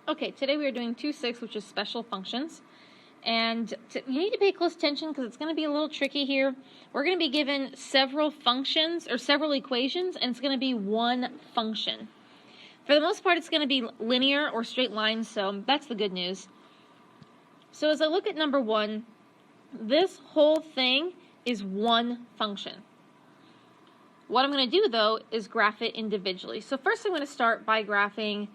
Okay, today we are doing 2.6, which is special functions. And you need to pay close attention because it's going to be a little tricky here. We're going to be given several functions or several equations, and it's going to be one function. For the most part, it's going to be linear or straight lines, so that's the good news. So as I look at number 1, this whole thing is one function. What I'm going to do, though, is graph it individually. So first I'm going to start by graphing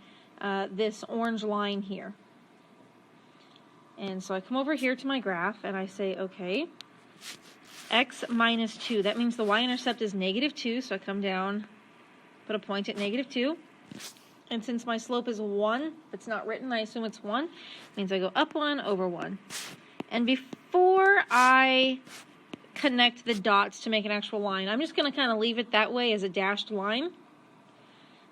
this orange line here. And so I come over here to my graph and I say, okay, x minus 2. That means the y-intercept is -2, so I come down, put a point at -2. And since my slope is 1, it's not written, I assume it's 1. It means I go up 1 over 1. And before I connect the dots to make an actual line, I'm just going to kind of leave it that way as a dashed line.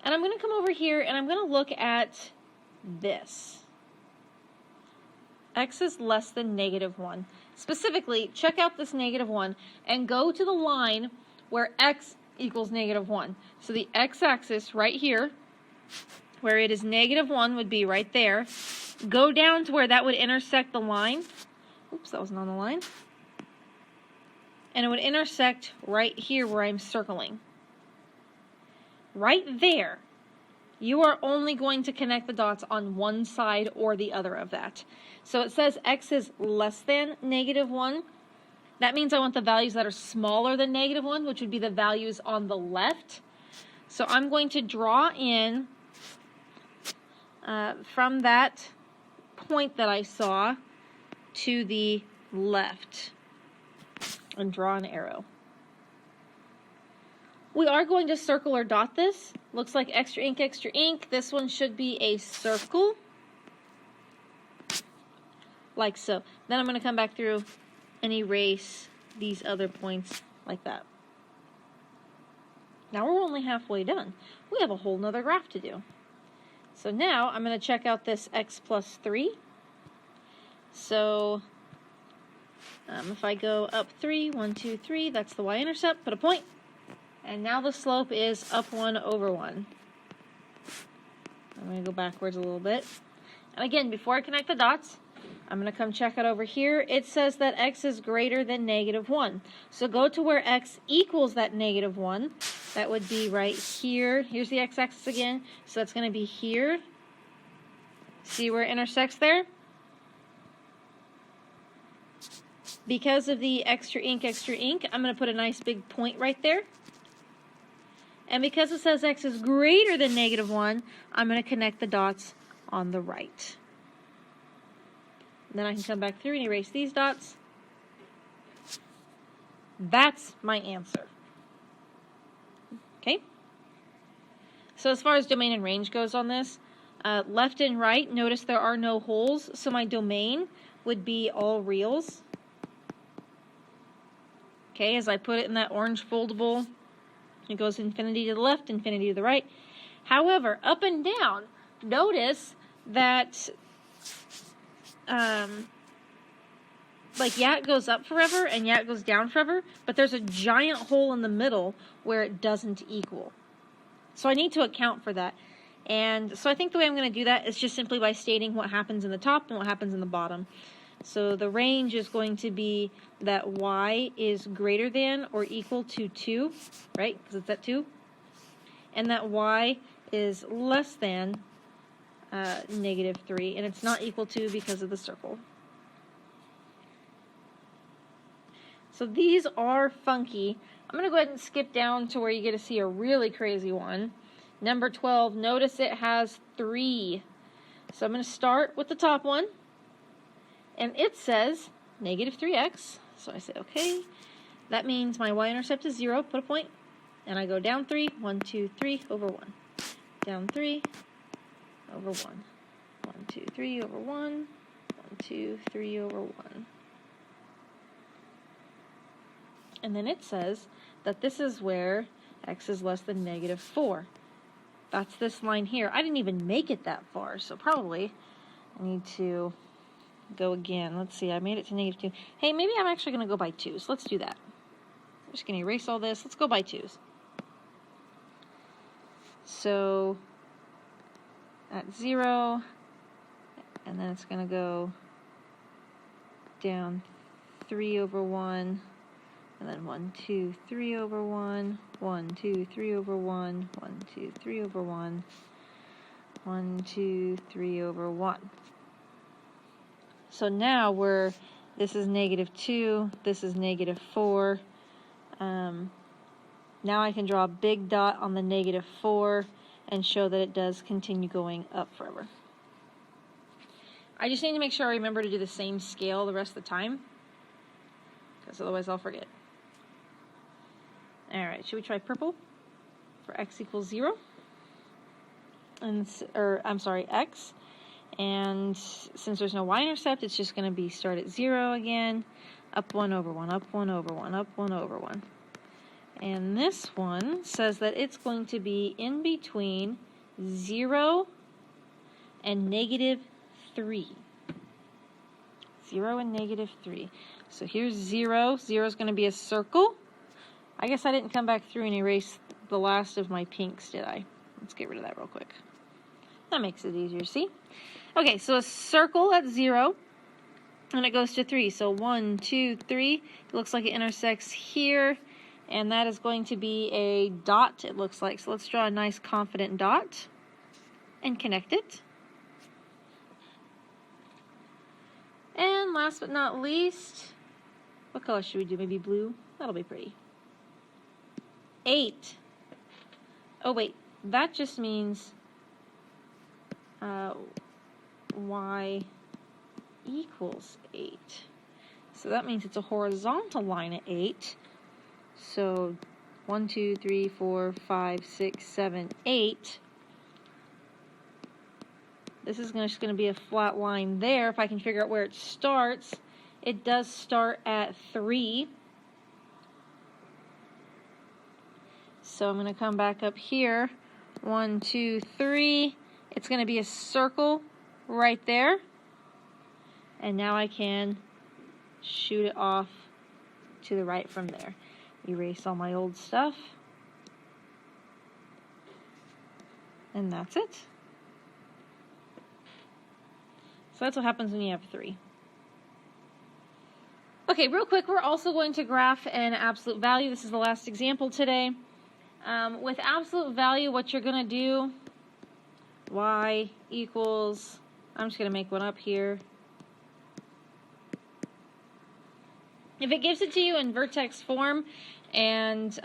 And I'm going to come over here and I'm going to look at this. X is less than -1. Specifically, check out this -1 and go to the line where x equals -1. So the x-axis right here, where it is -1, would be right there. Go down to where that would intersect the line. Oops, that wasn't on the line. And it would intersect right here where I'm circling. Right there. You are only going to connect the dots on one side or the other of that. So it says x is less than -1. That means I want the values that are smaller than -1, which would be the values on the left. So I'm going to draw in from that point that I saw to the left and draw an arrow. We are going to circle or dot this. Looks like extra ink, extra ink. This one should be a circle. Like so. Then I'm going to come back through and erase these other points like that. Now we're only halfway done. We have a whole nother graph to do. So now I'm going to check out this x plus 3. So if I go up 3, 1, 2, 3, that's the y-intercept, put a point. And now the slope is up 1 over 1. I'm going to go backwards a little bit. And again, before I connect the dots, I'm going to come check it over here. It says that x is greater than -1. So go to where x equals that -1. That would be right here. Here's the x-axis again. So that's going to be here. See where it intersects there? Because of the extra ink, I'm going to put a nice big point right there. And because it says x is greater than -1, I'm going to connect the dots on the right. And then I can come back through and erase these dots. That's my answer. Okay? So as far as domain and range goes on this, left and right, notice there are no holes, so my domain would be all reals. Okay, as I put it in that orange foldable, it goes infinity to the left, infinity to the right. However, up and down, notice that, it goes up forever and it goes down forever, but there's a giant hole in the middle where it doesn't equal. So I need to account for that. And so I think the way I'm going to do that is just simply by stating what happens in the top and what happens in the bottom. So the range is going to be that y is greater than or equal to 2, right? Because it's at 2. And that y is less than -3. And it's not equal to because of the circle. So these are funky. I'm going to go ahead and skip down to where you get to see a really crazy one. Number 12, notice it has 3. So I'm going to start with the top one. And it says -3x. So I say, okay. That means my y-intercept is 0. Put a point. And I go down 3. 1, 2, 3 over 1. Down 3 over 1. 1, 2, 3 over 1. 1, 2, 3 over 1. And then it says that this is where x is less than -4. That's this line here. I didn't even make it that far, so probably I need to go again. Let's see, I made it to -2. Hey, maybe I'm actually going to go by 2s. Let's do that. I'm just going to erase all this. Let's go by 2s. So at 0, And then it's going to go down 3 over 1, and then 1, 2, 3 over 1, 1, 2, 3 over 1, 1, 2, 3 over 1, 1, 2, 3 over 1. So now this is -2, this is -4. Now I can draw a big dot on the -4 and show that it does continue going up forever. I just need to make sure I remember to do the same scale the rest of the time, because otherwise I'll forget. Alright, should we try purple for x equals 0? X. And since there's no y-intercept, it's just going to be start at 0 again. Up 1 over 1, up 1 over 1, up 1 over 1. And this one says that it's going to be in between 0 and -3. 0 and -3. So here's 0. 0 is going to be a circle. I guess I didn't come back through and erase the last of my pinks, did I? Let's get rid of that real quick. That makes it easier to see. Okay, so a circle at 0, and it goes to 3. So 1, 2, 3. It looks like it intersects here, and that is going to be a dot, it looks like. So let's draw a nice confident dot and connect it. And last but not least, what color should we do? Maybe blue? That'll be pretty. 8. Oh wait, that just means y equals 8. So that means it's a horizontal line at 8. So 1, 2, 3, 4, 5, 6, 7, 8. This is just going to be a flat line there. If I can figure out where it starts, it does start at 3. So I'm going to come back up here. 1, 2, 3. It's going to be a circle right there. And now I can shoot it off to the right from there. Erase all my old stuff. And that's it. So that's what happens when you have 3. Okay, real quick, we're also going to graph an absolute value. This is the last example today. With absolute value, what you're going to do, y equals, I'm just going to make one up here. If it gives it to you in vertex form, and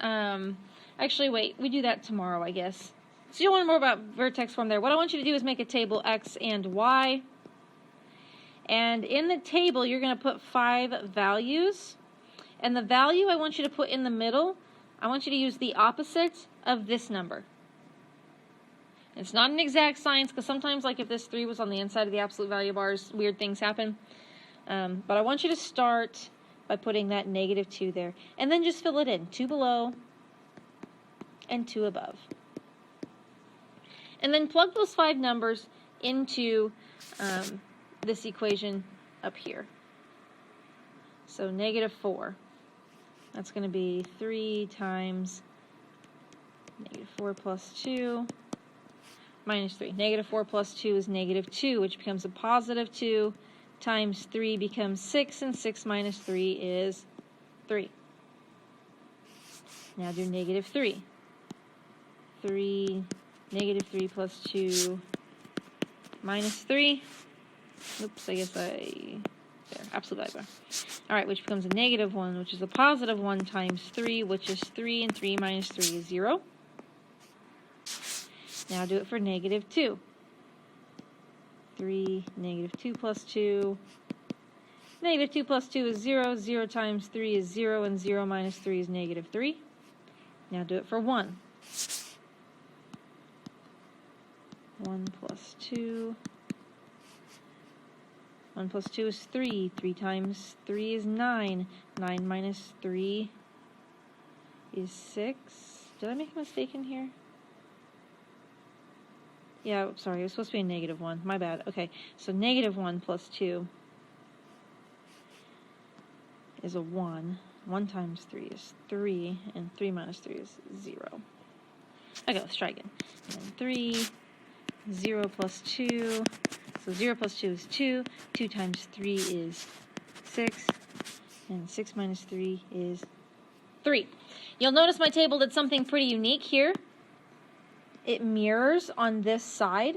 actually, wait, we do that tomorrow, I guess. So you don't want more about vertex form there. What I want you to do is make a table x and y. And in the table, you're going to put 5 values. And the value I want you to put in the middle, I want you to use the opposite of this number. It's not an exact science, because sometimes, like if this 3 was on the inside of the absolute value bars, weird things happen. But I want you to start by putting that -2 there. And then just fill it in. 2 below and 2 above. And then plug those 5 numbers into this equation up here. So -4. That's going to be 3 times -4 plus 2 minus 3. -4 plus 2 is -2, which becomes a +2, times 3 becomes 6, and 6 minus 3 is 3. Now do -3. -3 plus 2 minus 3. Oops, I guess there, absolute value bar. Alright, which becomes a -1, which is a +1 times 3, which is 3, and 3 minus 3 is 0. Now do it for -2. 3, -2 plus 2. -2 plus 2 is 0. 0 times 3 is 0, and 0 minus 3 is -3. Now do it for 1. 1 plus 2. 1 plus 2 is 3. 3 times 3 is 9. 9 minus 3 is 6. Did I make a mistake in here? Yeah, sorry, it was supposed to be a -1. My bad. Okay, so -1 plus 2 is a 1. 1 times 3 is 3, and 3 minus 3 is 0. Okay, let's try again. And then 3, 0 plus 2, So 0 plus 2 is 2. 2 times 3 is 6. And 6 minus 3 is 3. You'll notice my table did something pretty unique here. It mirrors on this side.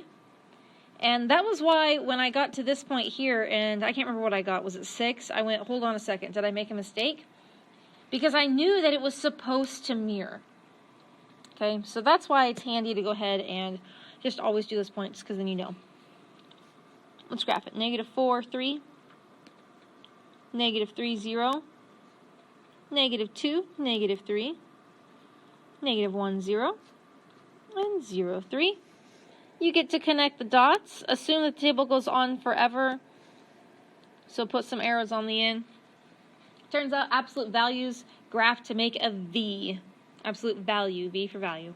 And that was why when I got to this point here, and I can't remember what I got, was it 6? I went, hold on a second, did I make a mistake? Because I knew that it was supposed to mirror. Okay, so that's why it's handy to go ahead and just always do those points, because then you know. Let's graph it. Negative 4, 3. Negative 3, 0. Negative 2, negative 3. Negative 1, 0. And 0, 3. You get to connect the dots. Assume the table goes on forever. So put some arrows on the end. Turns out absolute values graph to make a V. Absolute value, V for value.